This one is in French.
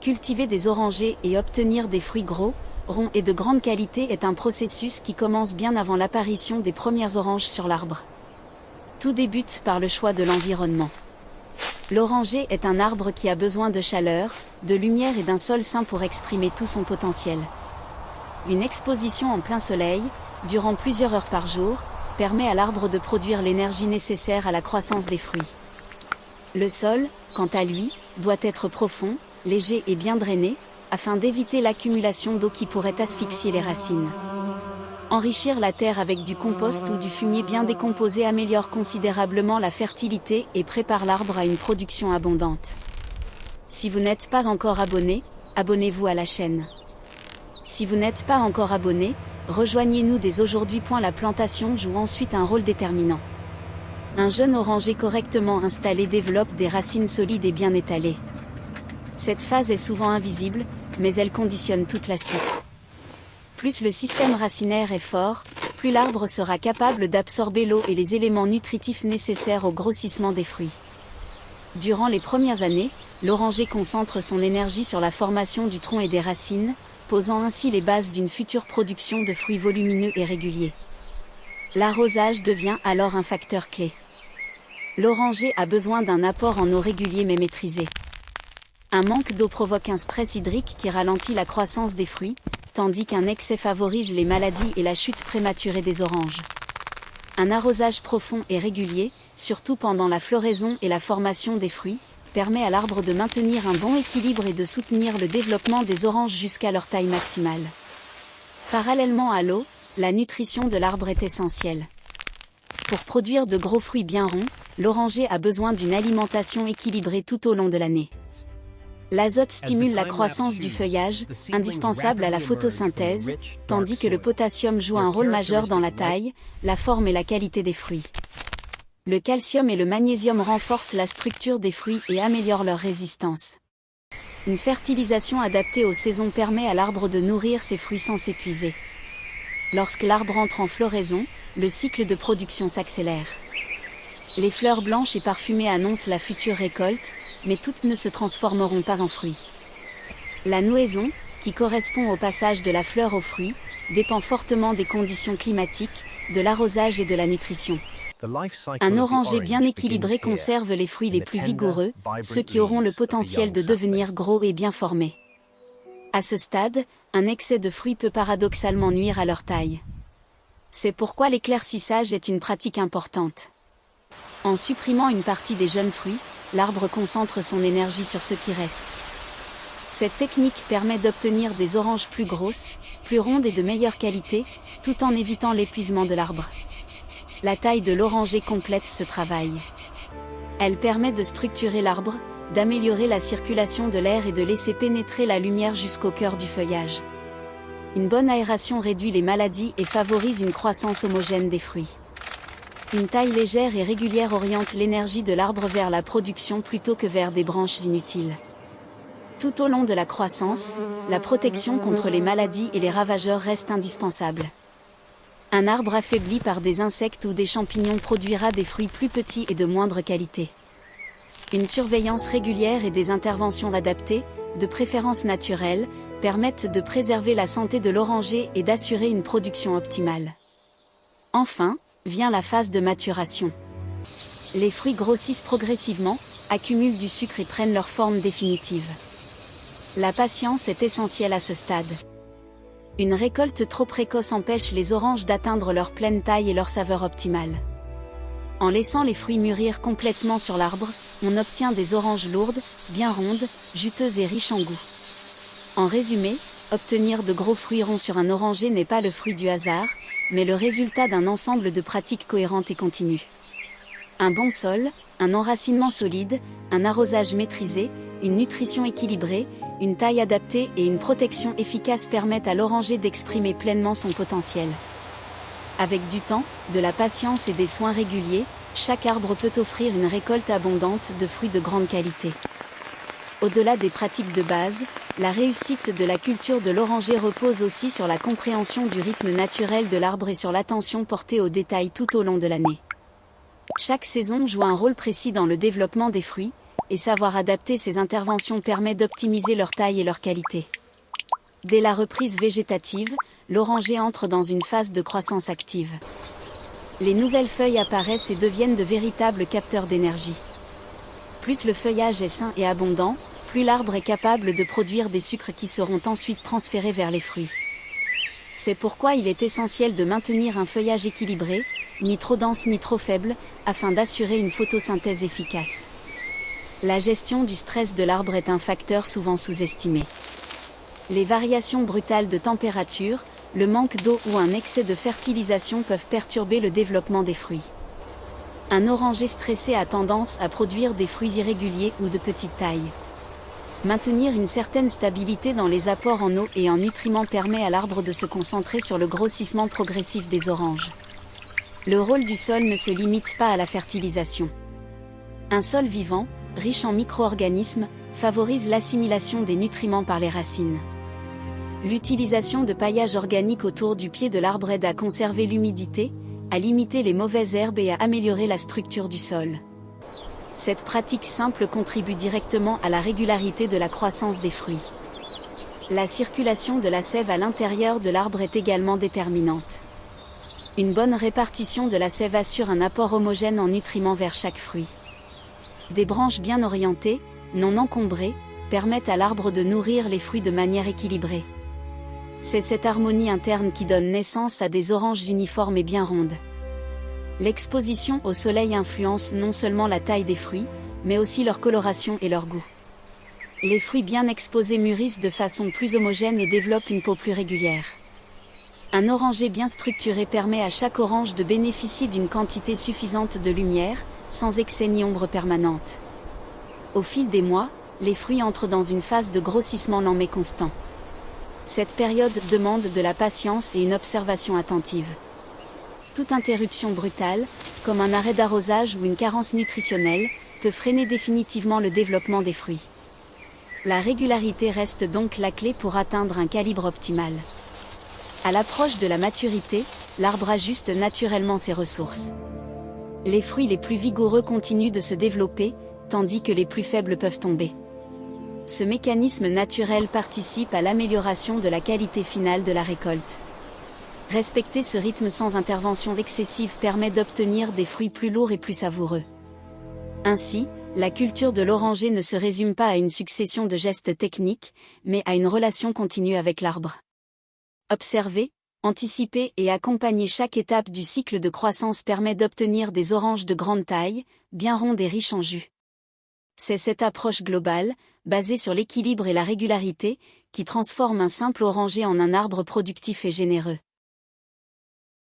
Cultiver des orangers et obtenir des fruits gros, ronds et de grande qualité est un processus qui commence bien avant l'apparition des premières oranges sur l'arbre. Tout débute par le choix de l'environnement. L'oranger est un arbre qui a besoin de chaleur, de lumière et d'un sol sain pour exprimer tout son potentiel. Une exposition en plein soleil, durant plusieurs heures par jour, permet à l'arbre de produire l'énergie nécessaire à la croissance des fruits. Le sol, quant à lui, doit être profond, léger et bien drainé, afin d'éviter l'accumulation d'eau qui pourrait asphyxier les racines. Enrichir la terre avec du compost ou du fumier bien décomposé améliore considérablement la fertilité et prépare l'arbre à une production abondante. Si vous n'êtes pas encore abonné, abonnez-vous à la chaîne. Si vous n'êtes pas encore abonné, rejoignez-nous dès aujourd'hui. La plantation joue ensuite un rôle déterminant. Un jeune oranger correctement installé développe des racines solides et bien étalées. Cette phase est souvent invisible, mais elle conditionne toute la suite. Plus le système racinaire est fort, plus l'arbre sera capable d'absorber l'eau et les éléments nutritifs nécessaires au grossissement des fruits. Durant les premières années, l'oranger concentre son énergie sur la formation du tronc et des racines, posant ainsi les bases d'une future production de fruits volumineux et réguliers. L'arrosage devient alors un facteur clé. L'oranger a besoin d'un apport en eau régulier mais maîtrisé. Un manque d'eau provoque un stress hydrique qui ralentit la croissance des fruits, tandis qu'un excès favorise les maladies et la chute prématurée des oranges. Un arrosage profond et régulier, surtout pendant la floraison et la formation des fruits, permet à l'arbre de maintenir un bon équilibre et de soutenir le développement des oranges jusqu'à leur taille maximale. Parallèlement à l'eau, la nutrition de l'arbre est essentielle. Pour produire de gros fruits bien ronds, l'oranger a besoin d'une alimentation équilibrée tout au long de l'année. L'azote stimule la croissance du feuillage, indispensable à la photosynthèse, tandis que le potassium joue un rôle majeur dans la taille, la forme et la qualité des fruits. Le calcium et le magnésium renforcent la structure des fruits et améliorent leur résistance. Une fertilisation adaptée aux saisons permet à l'arbre de nourrir ses fruits sans s'épuiser. Lorsque l'arbre entre en floraison, le cycle de production s'accélère. Les fleurs blanches et parfumées annoncent la future récolte, mais toutes ne se transformeront pas en fruits. La nouaison, qui correspond au passage de la fleur au fruit, dépend fortement des conditions climatiques, de l'arrosage et de la nutrition. Un oranger bien équilibré conserve les fruits les plus vigoureux, ceux qui auront le potentiel de devenir gros et bien formés. À ce stade, un excès de fruits peut paradoxalement nuire à leur taille. C'est pourquoi l'éclaircissage est une pratique importante. En supprimant une partie des jeunes fruits, l'arbre concentre son énergie sur ce qui reste. Cette technique permet d'obtenir des oranges plus grosses, plus rondes et de meilleure qualité, tout en évitant l'épuisement de l'arbre. La taille de l'oranger complète ce travail. Elle permet de structurer l'arbre, d'améliorer la circulation de l'air et de laisser pénétrer la lumière jusqu'au cœur du feuillage. Une bonne aération réduit les maladies et favorise une croissance homogène des fruits. Une taille légère et régulière oriente l'énergie de l'arbre vers la production plutôt que vers des branches inutiles. Tout au long de la croissance, la protection contre les maladies et les ravageurs reste indispensable. Un arbre affaibli par des insectes ou des champignons produira des fruits plus petits et de moindre qualité. Une surveillance régulière et des interventions adaptées, de préférence naturelles, permettent de préserver la santé de l'oranger et d'assurer une production optimale. Enfin, vient la phase de maturation. Les fruits grossissent progressivement, accumulent du sucre et prennent leur forme définitive. La patience est essentielle à ce stade. Une récolte trop précoce empêche les oranges d'atteindre leur pleine taille et leur saveur optimale. En laissant les fruits mûrir complètement sur l'arbre, on obtient des oranges lourdes, bien rondes, juteuses et riches en goût. En résumé, obtenir de gros fruits ronds sur un oranger n'est pas le fruit du hasard, mais le résultat d'un ensemble de pratiques cohérentes et continues. Un bon sol, un enracinement solide, un arrosage maîtrisé, une nutrition équilibrée, une taille adaptée et une protection efficace permettent à l'oranger d'exprimer pleinement son potentiel. Avec du temps, de la patience et des soins réguliers, chaque arbre peut offrir une récolte abondante de fruits de grande qualité. Au-delà des pratiques de base, la réussite de la culture de l'oranger repose aussi sur la compréhension du rythme naturel de l'arbre et sur l'attention portée aux détails tout au long de l'année. Chaque saison joue un rôle précis dans le développement des fruits, et savoir adapter ces interventions permet d'optimiser leur taille et leur qualité. Dès la reprise végétative, l'oranger entre dans une phase de croissance active. Les nouvelles feuilles apparaissent et deviennent de véritables capteurs d'énergie. Plus le feuillage est sain et abondant, plus l'arbre est capable de produire des sucres qui seront ensuite transférés vers les fruits. C'est pourquoi il est essentiel de maintenir un feuillage équilibré, ni trop dense ni trop faible, afin d'assurer une photosynthèse efficace. La gestion du stress de l'arbre est un facteur souvent sous-estimé. Les variations brutales de température, le manque d'eau ou un excès de fertilisation peuvent perturber le développement des fruits. Un oranger stressé a tendance à produire des fruits irréguliers ou de petite taille. Maintenir une certaine stabilité dans les apports en eau et en nutriments permet à l'arbre de se concentrer sur le grossissement progressif des oranges. Le rôle du sol ne se limite pas à la fertilisation. Un sol vivant, riche en micro-organismes, favorise l'assimilation des nutriments par les racines. L'utilisation de paillage organique autour du pied de l'arbre aide à conserver l'humidité, à limiter les mauvaises herbes et à améliorer la structure du sol. Cette pratique simple contribue directement à la régularité de la croissance des fruits. La circulation de la sève à l'intérieur de l'arbre est également déterminante. Une bonne répartition de la sève assure un apport homogène en nutriments vers chaque fruit. Des branches bien orientées, non encombrées, permettent à l'arbre de nourrir les fruits de manière équilibrée. C'est cette harmonie interne qui donne naissance à des oranges uniformes et bien rondes. L'exposition au soleil influence non seulement la taille des fruits, mais aussi leur coloration et leur goût. Les fruits bien exposés mûrissent de façon plus homogène et développent une peau plus régulière. Un oranger bien structuré permet à chaque orange de bénéficier d'une quantité suffisante de lumière, sans excès ni ombre permanente. Au fil des mois, les fruits entrent dans une phase de grossissement lent mais constant. Cette période demande de la patience et une observation attentive. Toute interruption brutale, comme un arrêt d'arrosage ou une carence nutritionnelle, peut freiner définitivement le développement des fruits. La régularité reste donc la clé pour atteindre un calibre optimal. À l'approche de la maturité, l'arbre ajuste naturellement ses ressources. Les fruits les plus vigoureux continuent de se développer, tandis que les plus faibles peuvent tomber. Ce mécanisme naturel participe à l'amélioration de la qualité finale de la récolte. Respecter ce rythme sans intervention excessive permet d'obtenir des fruits plus lourds et plus savoureux. Ainsi, la culture de l'oranger ne se résume pas à une succession de gestes techniques, mais à une relation continue avec l'arbre. Observer, anticiper et accompagner chaque étape du cycle de croissance permet d'obtenir des oranges de grande taille, bien rondes et riches en jus. C'est cette approche globale, basée sur l'équilibre et la régularité, qui transforme un simple oranger en un arbre productif et généreux.